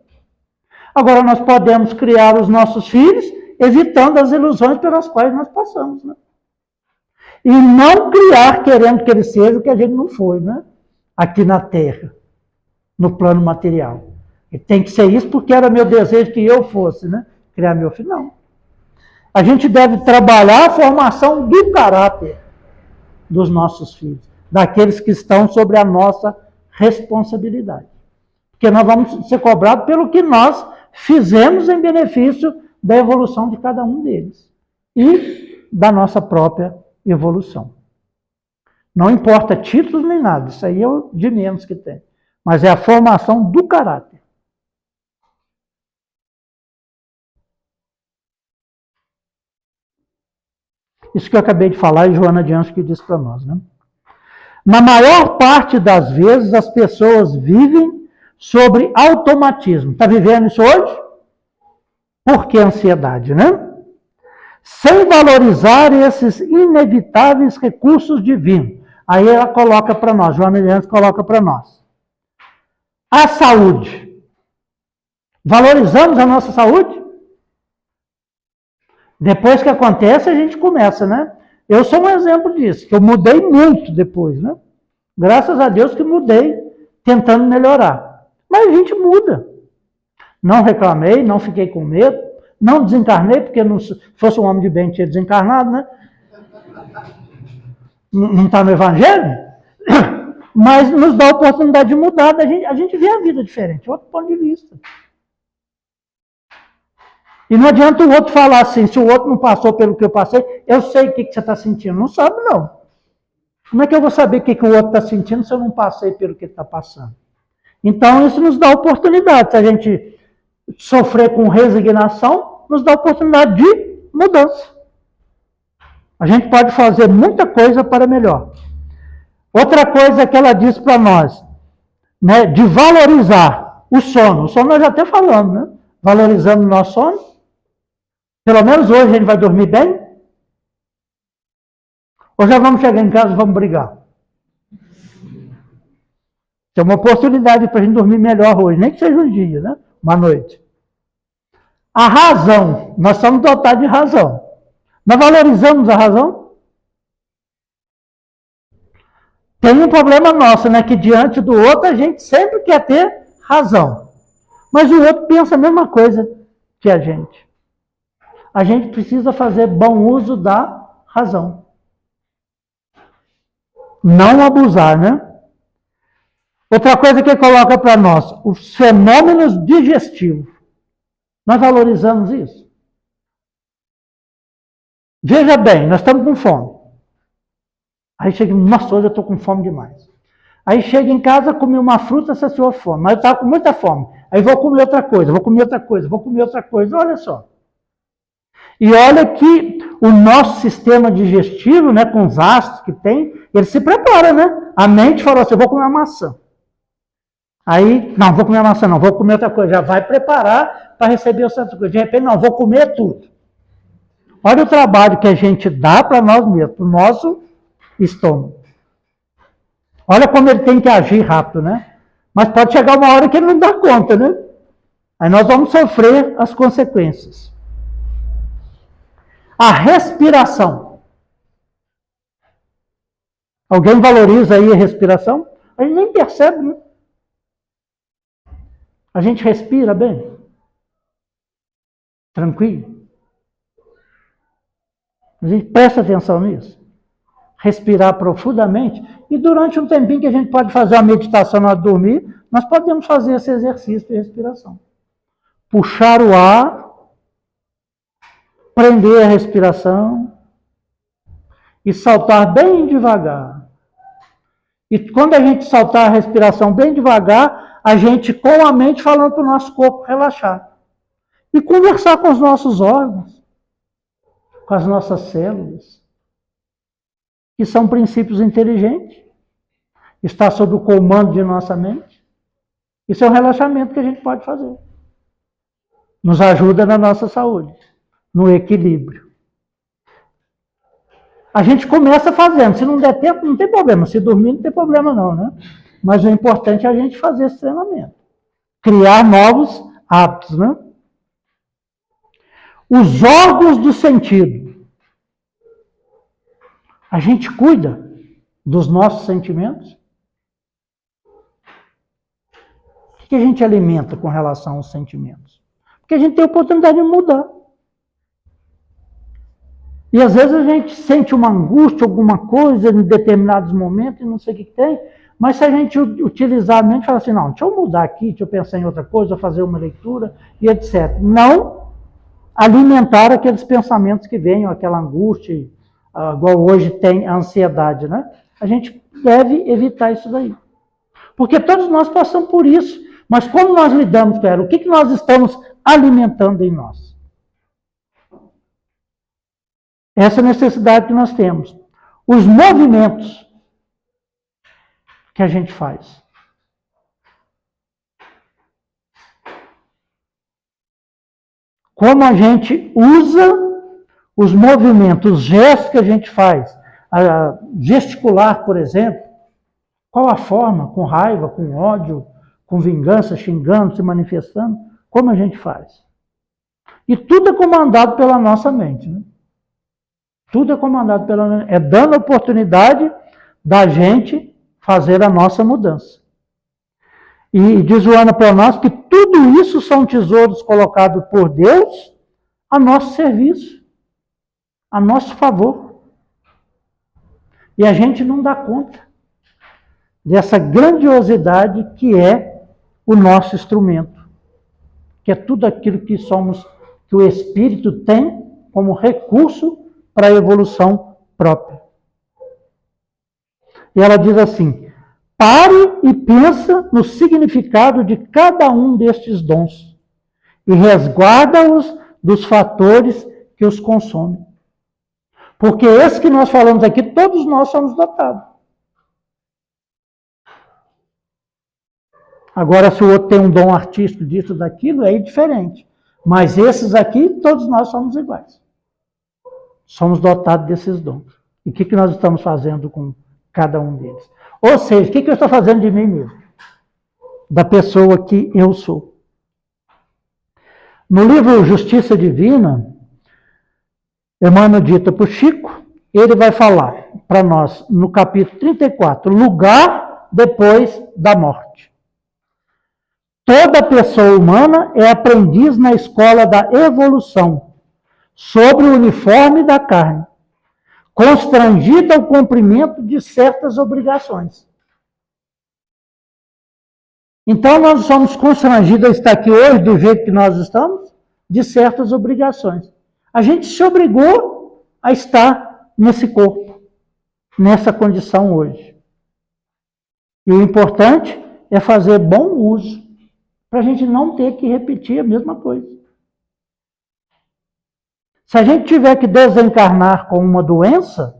Agora nós podemos criar os nossos filhos evitando as ilusões pelas quais nós passamos, né? E não criar querendo que ele seja o que a gente não foi, né? Aqui na Terra, no plano material. E tem que ser isso porque era meu desejo que eu fosse, né? Criar meu filho, não. A gente deve trabalhar a formação do caráter dos nossos filhos, daqueles que estão sobre a nossa responsabilidade. Porque nós vamos ser cobrados pelo que nós fizemos em benefício da evolução de cada um deles e da nossa própria evolução. Não importa títulos nem nada, isso aí é o de menos que tem, mas é a formação do caráter. Isso que eu acabei de falar e Joana de Anjos que disse para nós, né? Na maior parte das vezes as pessoas vivem sobre automatismo. Está vivendo isso hoje? Por que ansiedade, né? Sem valorizar esses inevitáveis recursos divinos. Aí ela coloca para nós, Joana de Anjos coloca para nós. A saúde. Valorizamos a nossa saúde? Depois que acontece, a gente começa, né? Eu sou um exemplo disso, que eu mudei muito depois, né? Graças a Deus que mudei, tentando melhorar. Mas a gente muda. Não reclamei, não fiquei com medo, não desencarnei, porque se fosse um homem de bem, tinha desencarnado, né? Não está no Evangelho? Mas nos dá a oportunidade de mudar, a gente vê a vida diferente, outro ponto de vista. E não adianta o outro falar assim, se o outro não passou pelo que eu passei, eu sei o que você está sentindo. Não sabe, não. Como é que eu vou saber o que o outro está sentindo se eu não passei pelo que ele está passando? Então, isso nos dá oportunidade. Se a gente sofrer com resignação, nos dá oportunidade de mudança. A gente pode fazer muita coisa para melhor. Outra coisa que ela diz para nós, né, de valorizar o sono. O sono nós já até falamos, né? Valorizando o nosso sono. Pelo menos hoje a gente vai dormir bem? Ou já vamos chegar em casa e vamos brigar? Tem uma oportunidade para a gente dormir melhor hoje, nem que seja um dia, né? Uma noite. A razão, nós somos dotados de razão. Nós valorizamos a razão? Tem um problema nosso, né? Que diante do outro a gente sempre quer ter razão. Mas o outro pensa a mesma coisa que a gente. A gente precisa fazer bom uso da razão. Não abusar, né? Outra coisa que ele coloca para nós, os fenômenos digestivos. Nós valorizamos isso? Veja bem, nós estamos com fome. Aí chega, nossa, hoje eu estou com fome demais. Aí chega em casa, come uma fruta, saciou a fome. Mas eu estava com muita fome. Aí vou comer outra coisa, vou comer outra coisa, vou comer outra coisa. Olha só. E olha que o nosso sistema digestivo, né, com os ácidos que tem, ele se prepara, né? A mente falou assim, eu vou comer uma maçã. Aí, não, vou comer maçã não, vou comer outra coisa. Já vai preparar para receber outra coisa. De repente, não, vou comer tudo. Olha o trabalho que a gente dá para nós mesmos, para o nosso estômago. Olha como ele tem que agir rápido, né? Mas pode chegar uma hora que ele não dá conta, né? Aí nós vamos sofrer as consequências. A respiração. Alguém valoriza aí a respiração? A gente nem percebe, né? A gente respira bem? Tranquilo? A gente presta atenção nisso? respirar profundamente, e durante um tempinho que a gente pode fazer a meditação na hora de dormir, nós podemos fazer esse exercício de respiração. Puxar o ar, prender a respiração e soltar bem devagar. E quando a gente soltar a respiração bem devagar, a gente com a mente falando para o nosso corpo relaxar. E conversar com os nossos órgãos, com as nossas células, que são princípios inteligentes, está sob o comando de nossa mente. Isso é um relaxamento que a gente pode fazer. Nos ajuda na nossa saúde, no equilíbrio. A gente começa fazendo, se não der tempo, não tem problema, se dormir não tem problema não, né? Mas o importante é a gente fazer esse treinamento. Criar novos hábitos, né? Os órgãos do sentido. A gente cuida dos nossos sentimentos. O que a gente alimenta com relação aos sentimentos? Porque a gente tem a oportunidade de mudar. E às vezes a gente sente uma angústia, alguma coisa em determinados momentos, e não sei o que tem, mas se a gente utilizar a mente e falar assim, não, deixa eu mudar aqui, deixa eu pensar em outra coisa, fazer uma leitura, e etc. Não alimentar aqueles pensamentos que vêm, aquela angústia, igual hoje tem a ansiedade, né? A gente deve evitar isso daí. Porque todos nós passamos por isso. Mas como nós lidamos com ela? O que nós estamos alimentando em nós? Essa necessidade que nós temos. Os movimentos que a gente faz. Como a gente usa os movimentos, os gestos que a gente faz. Gesticular, por exemplo. Qual a forma? Com raiva, com ódio, com vingança, xingando, se manifestando? Como a gente faz? E tudo é comandado pela nossa mente, né? Tudo é comandado pela mente. É dando a oportunidade da gente fazer a nossa mudança. E diz o Ana para nós que tudo isso são tesouros colocados por Deus a nosso serviço, a nosso favor. E a gente não dá conta dessa grandiosidade que é o nosso instrumento, que é tudo aquilo que somos, que o Espírito tem como recurso para a evolução própria. E ela diz assim, pare e pensa no significado de cada um destes dons e resguarda-os dos fatores que os consomem. Porque esse que nós falamos aqui, todos nós somos dotados. Agora, se o outro tem um dom artístico disso, daquilo, é diferente. Mas esses aqui, todos nós somos iguais. Somos dotados desses dons. E o que nós estamos fazendo com cada um deles? Ou seja, o que eu estou fazendo de mim mesmo? Da pessoa que eu sou. No livro Justiça Divina, Emmanuel dita por Chico, ele vai falar para nós, no capítulo 34, lugar depois da morte. Toda pessoa humana é aprendiz na escola da evolução, sobre o uniforme da carne, constrangida ao cumprimento de certas obrigações. Então, nós somos constrangidos a estar aqui hoje, do jeito que nós estamos, de certas obrigações. A gente se obrigou a estar nesse corpo, nessa condição hoje. E o importante é fazer bom uso, para a gente não ter que repetir a mesma coisa. Se a gente tiver que desencarnar com uma doença,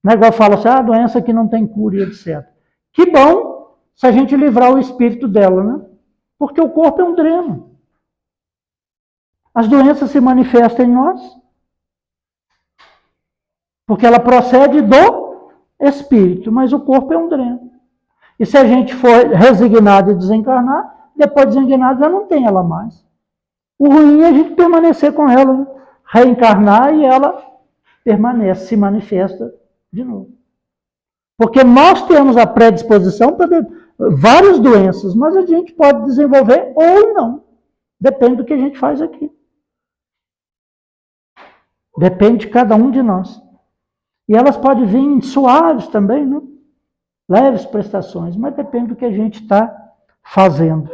né, igual fala assim, a doença que não tem cura e etc. Que bom se a gente livrar o espírito dela, né? Porque o corpo é um dreno. As doenças se manifestam em nós, porque ela procede do espírito, mas o corpo é um dreno. E se a gente for resignado e desencarnar, depois de desencarnado já não tem ela mais. O ruim é a gente permanecer com ela, né? Reencarnar e ela permanece, se manifesta de novo. Porque nós temos a predisposição para ter várias doenças, mas a gente pode desenvolver ou não. Depende do que a gente faz aqui. Depende de cada um de nós. E elas podem vir suaves também, né? Leves prestações, mas depende do que a gente está fazendo.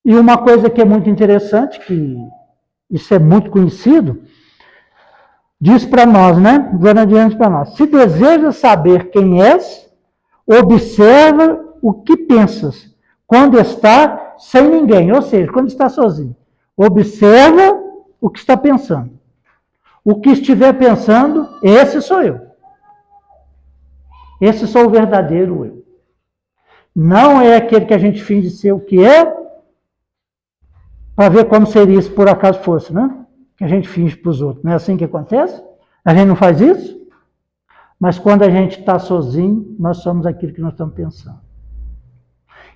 E uma coisa que é muito interessante, que isso é muito conhecido, diz para nós, né? Dando adiante para nós. Se desejas saber quem és, observa o que pensas quando está sem ninguém, ou seja, quando está sozinho. Observa o que está pensando. O que estiver pensando, esse sou eu. Esse sou o verdadeiro eu. Não é aquele que a gente finge ser o que é, para ver como seria se por acaso fosse, né? Que a gente finge para os outros. Não é assim que acontece? A gente não faz isso? Mas quando a gente está sozinho, nós somos aquilo que nós estamos pensando.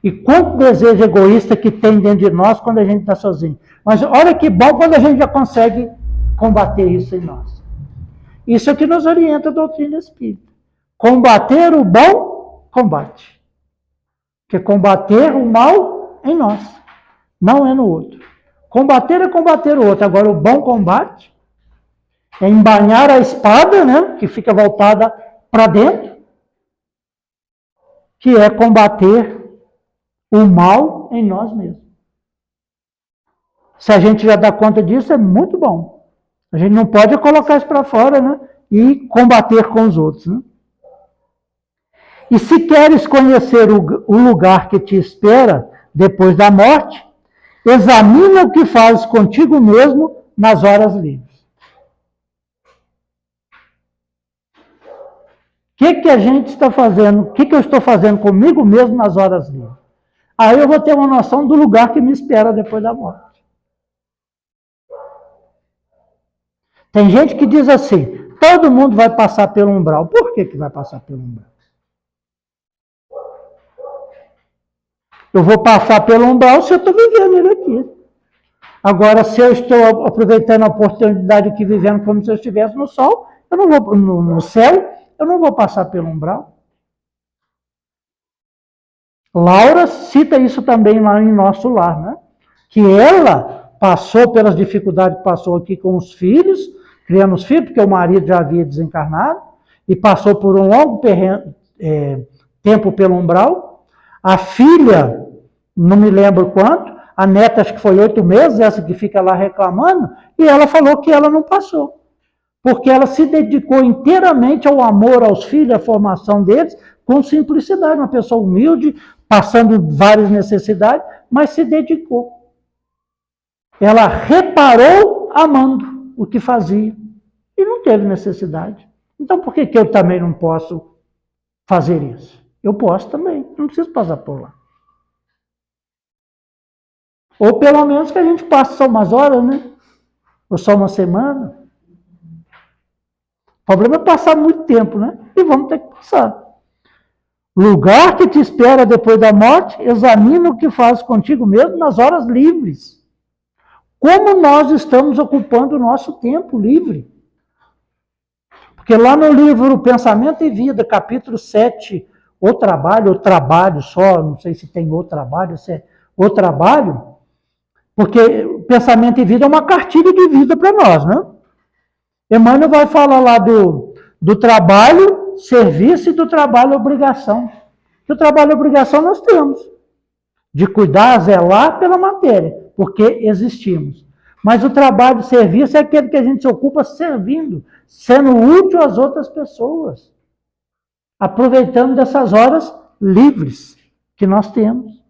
E quanto desejo egoísta que tem dentro de nós quando a gente está sozinho. Mas olha que bom quando a gente já consegue combater isso em nós. Isso é que nos orienta a doutrina espírita. Combater o bom combate. Porque combater o mal em nós, não é no outro. Combater é combater o outro. Agora, o bom combate é embainhar a espada, né, que fica voltada para dentro, que é combater o mal em nós mesmos. Se a gente já dá conta disso, é muito bom. A gente não pode colocar isso para fora, né, e combater com os outros, né? E se queres conhecer o lugar que te espera depois da morte, examina o que fazes contigo mesmo nas horas livres. O que a gente está fazendo? O que eu estou fazendo comigo mesmo nas horas livres? Aí eu vou ter uma noção do lugar que me espera depois da morte. Tem gente que diz assim, todo mundo vai passar pelo umbral. Por que vai passar pelo umbral? Eu vou passar pelo umbral se eu estou vivendo ele aqui. Agora, se eu estou aproveitando a oportunidade aqui, vivendo como se eu estivesse no sol, eu não vou no céu, eu não vou passar pelo umbral. Laura cita isso também lá em Nosso Lar, né? Que ela passou pelas dificuldades que passou aqui com os filhos, criando os filhos, porque o marido já havia desencarnado, e passou por um longo tempo pelo umbral. A filha, não me lembro quanto, a neta acho que foi 8 meses, essa que fica lá reclamando, e ela falou que ela não passou. Porque ela se dedicou inteiramente ao amor aos filhos, à formação deles, com simplicidade, uma pessoa humilde, passando várias necessidades, mas se dedicou. Ela reparou amando o que fazia e não teve necessidade. Então por que eu também não posso fazer isso? Eu posso também, não preciso passar por lá. Ou pelo menos que a gente passe só umas horas, né? Ou só uma semana. O problema é passar muito tempo, né? E vamos ter que passar. Lugar que te espera depois da morte, examina o que faz contigo mesmo nas horas livres. Como nós estamos ocupando o nosso tempo livre? Porque lá no livro Pensamento e Vida, capítulo 7, o trabalho só, não sei se tem o trabalho, se é o trabalho, porque Pensamento e Vida é uma cartilha de vida para nós, né? Emmanuel vai falar lá do trabalho, serviço e do trabalho, obrigação. O trabalho, obrigação nós temos, de cuidar, zelar pela matéria, porque existimos. Mas o trabalho, serviço é aquele que a gente se ocupa servindo, sendo útil às outras pessoas, aproveitando dessas horas livres que nós temos.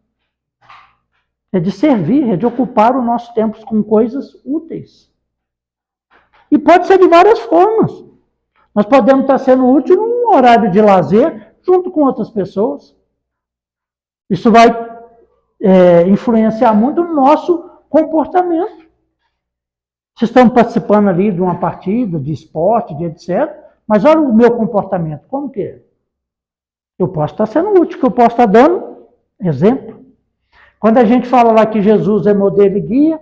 É de servir, é de ocupar o nosso tempo com coisas úteis. E pode ser de várias formas. Nós podemos estar sendo útil num horário de lazer, junto com outras pessoas. Isso vai influenciar muito o nosso comportamento. Vocês estão participando ali de uma partida, de esporte, de etc. Mas olha o meu comportamento, como que é? Eu posso estar sendo útil, que eu posso estar dando exemplo. Quando a gente fala lá que Jesus é modelo e guia,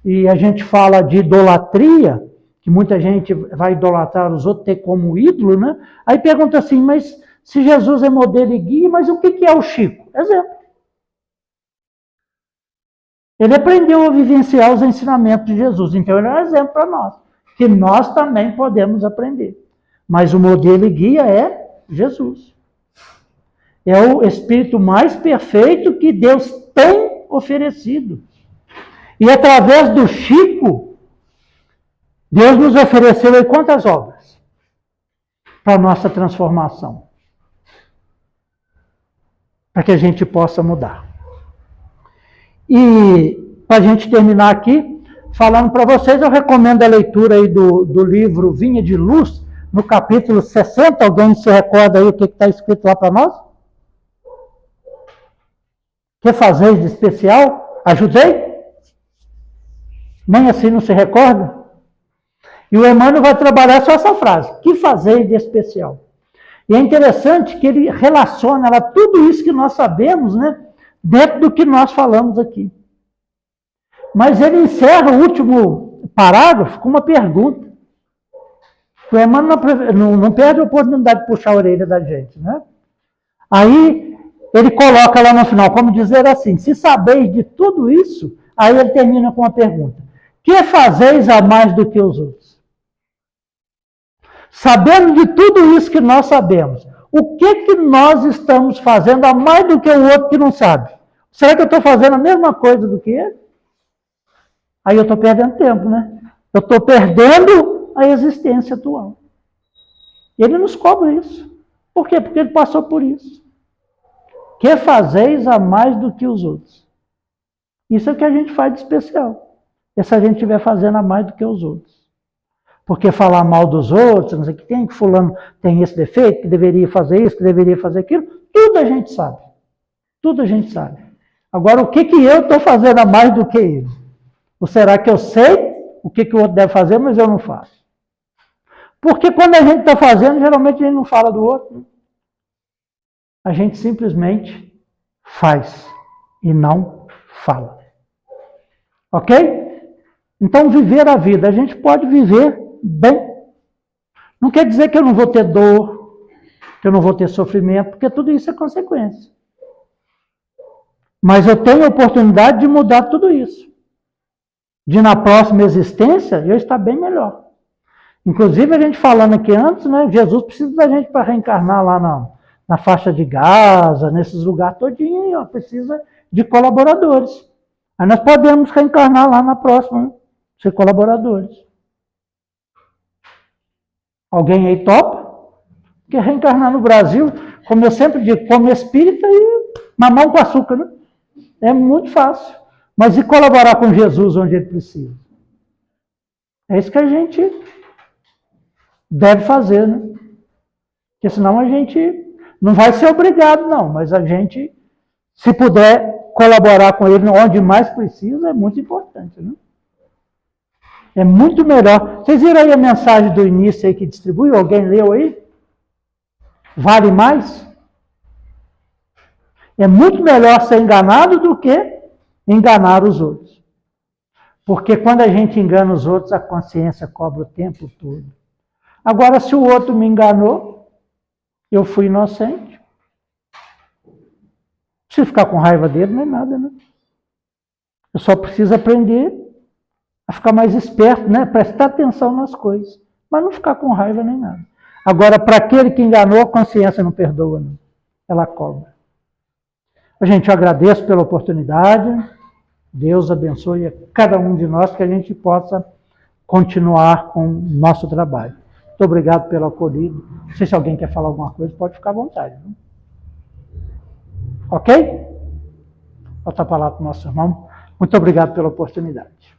e a gente fala de idolatria, que muita gente vai idolatrar os outros, ter como ídolo, né? Aí pergunta assim, mas se Jesus é modelo e guia, mas o que é o Chico? Exemplo. Ele aprendeu a vivenciar os ensinamentos de Jesus, então ele é um exemplo para nós. que nós também podemos aprender. Mas o modelo e guia é Jesus. É o Espírito mais perfeito que Deus tem oferecido. E através do Chico, Deus nos ofereceu aí quantas obras? Para a nossa transformação. Para que a gente possa mudar. E para a gente terminar aqui, falando para vocês, eu recomendo a leitura aí do livro Vinha de Luz, no capítulo 60. Alguém se recorda aí o que está escrito lá para nós? Que fazeis de especial? Ajudei? Nem assim não se recorda? E o Emmanuel vai trabalhar só essa frase. Que fazeis de especial? E é interessante que ele relaciona lá tudo isso que nós sabemos, né? Dentro do que nós falamos aqui. Mas ele encerra o último parágrafo com uma pergunta. O Emmanuel não perde a oportunidade de puxar a orelha da gente, né? Aí ele coloca lá no final, como dizer assim, se sabeis de tudo isso, aí ele termina com uma pergunta. Que fazeis a mais do que os outros? Sabendo de tudo isso que nós sabemos, o que nós estamos fazendo a mais do que o outro que não sabe? Será que eu estou fazendo a mesma coisa do que ele? Aí eu estou perdendo tempo, né? Eu estou perdendo a existência atual. Ele nos cobra isso. Por quê? Porque ele passou por isso. Que fazeis a mais do que os outros? Isso é o que a gente faz de especial. É se a gente estiver fazendo a mais do que os outros. Porque falar mal dos outros, não sei o que tem, que fulano tem esse defeito, que deveria fazer isso, que deveria fazer aquilo, tudo a gente sabe. Tudo a gente sabe. Agora, o que eu estou fazendo a mais do que ele? Ou será que eu sei o que o outro deve fazer, mas eu não faço? Porque quando a gente está fazendo, geralmente a gente não fala do outro. Né? A gente simplesmente faz e não fala. Ok? Então, viver a vida, a gente pode viver bem. Não quer dizer que eu não vou ter dor, que eu não vou ter sofrimento, porque tudo isso é consequência. Mas eu tenho a oportunidade de mudar tudo isso. De na próxima existência, eu estar bem melhor. Inclusive, a gente falando aqui antes, né, Jesus precisa da gente para reencarnar lá na faixa de Gaza, nesses lugares todinhos, precisa de colaboradores. Aí nós podemos reencarnar lá na próxima, né, ser colaboradores. Alguém aí topa? Porque reencarnar no Brasil, como eu sempre digo, como espírita e mamão com açúcar, né? É muito fácil. Mas e colaborar com Jesus onde ele precisa? É isso que a gente deve fazer, né? Porque senão a gente não vai ser obrigado, não. Mas a gente, se puder colaborar com ele onde mais precisa, é muito importante, né? É muito melhor. Vocês viram aí a mensagem do início aí que distribuiu? Alguém leu aí? Vale mais? É muito melhor ser enganado do que enganar os outros. Porque quando a gente engana os outros, a consciência cobra o tempo todo. Agora, se o outro me enganou, eu fui inocente. Não preciso ficar com raiva dele, nem nada, né? Eu só preciso aprender a ficar mais esperto, né? Prestar atenção nas coisas. Mas não ficar com raiva nem nada. Agora, para aquele que enganou, a consciência não perdoa, não. Ela cobra. Gente, eu agradeço pela oportunidade. Deus abençoe a cada um de nós, que a gente possa continuar com o nosso trabalho. Muito obrigado pelo acolhido. Não sei se alguém quer falar alguma coisa, pode ficar à vontade. Viu? Ok? Volta a palavra para o nosso irmão. Muito obrigado pela oportunidade.